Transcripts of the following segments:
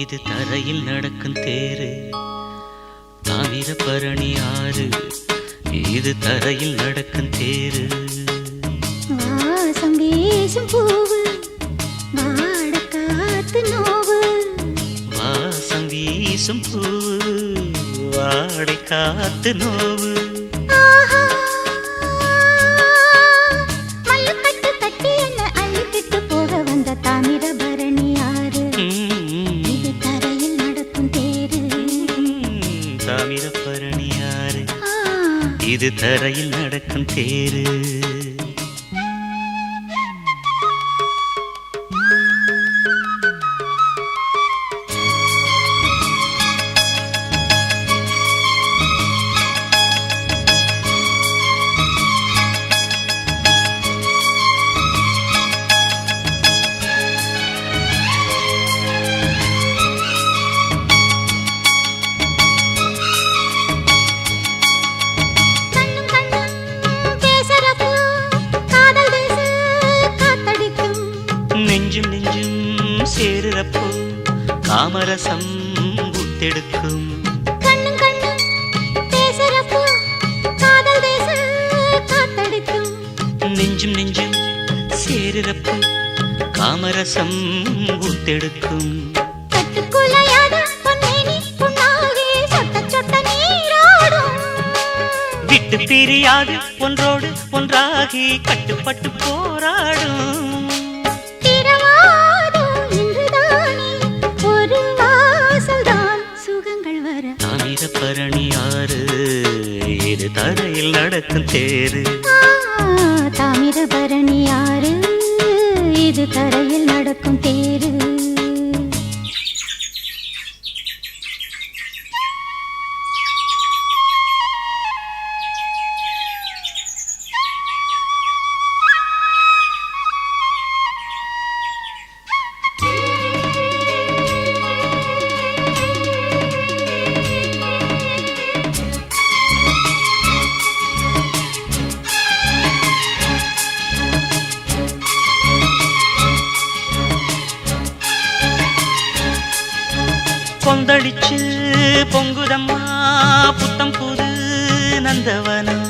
இது தரையில் நடக்கும் தேரு. தாமிரபரணி ஆறு இது தரையில் நடக்கும் தேரு. வாசம் வீசும் பூவு வாட காத்து நோவு. வாசம் வீசும் பூவு வாடை காத்து நோவு. மல்லுக்கட்டு தட்டி என்ன அள்ளிக்கிட்டு போக வந்த தாமிரபரணி ஆறு இது தரையில் நடக்கும் தேரு. தாமிரபரணி ஆறு இது தரையில் நடக்கும் தேரு. நெஞ்சும் நெஞ்சும் சேருறப்போ காமரசம் ஊத்தெடுக்கும். கண்ணும் கண்ணும் பேசுறப்போ காதல் தேச காத்தடிக்கும். நெஞ்சும் நெஞ்சும் சேருறப்போ காமரசம் ஊத்தெடுக்கும். கட்டுக்குலையாத பொன்னேனி புண்ணாகி சொட்ட சொட்ட நீராடும். விட்டு பிரியாது ஒன்றோடு ஒன்றாகி கட்டுப்பட்டு போராடும். தாமிரபரணி ஆறு இது தரையில் நடக்கும் தேரு. தாமிரபரணி ஆறு இது தரையில் நடக்கும் தேரு. கொந்தளிச்சு பொங்குதம்மா புத்தம் புது நந்தவனம்.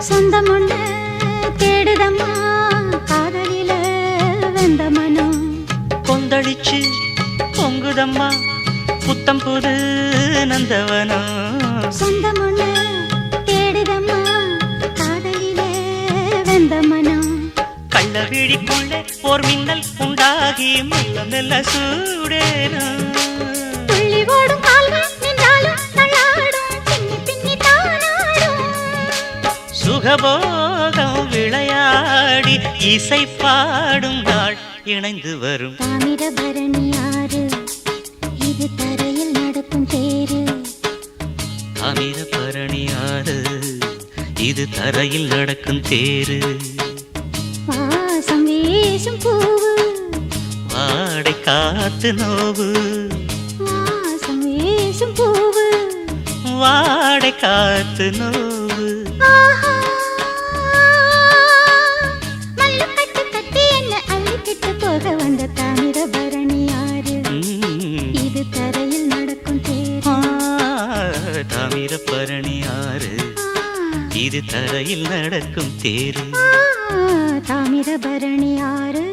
சொந்தம் ஒண்ணு தேடுதம்மா காதலில வெந்த மனம். கொந்தளிச்சு பொங்குதம்மா புத்தம் புது நந்தவனம். சொந்தம் ஒண்ணு தேடுதம்மா காதலில வெந்த மனம். கள்ள விழிக்குள்ளே ஓர் மின்னல் உண்டாகி மெல்ல மெல்ல சூடேனும். துள்ளி ஓடும் கால்கள் நின்றாலும் தள்ளாடும் பின்னி பின்னி தானாடும். சுகபோகம் விளையாடி இசை பாடும் நாள் இணைந்து வரும். தாமிரபரணி ஆறு இது தரையில் நடக்கும் தேரு. தாமிரபரணி ஆறு இது தரையில் நடக்கும் தேரு. வாசம் வீசும் பூவு வாடை காத்து நோவு. வாசம் வீசும் பூவு வாடை காத்து நோவு. மல்லுக்கட்டு தட்டி என்ன அள்ளிக்கிட்டு போக வந்த தாமிரபரணி ஆறு இது தரையில் நடக்கும் தேரு. தாமிரபரணி ஆறு இது தரையில் நடக்கும் தேரு. தாமிரபரணி ஆறு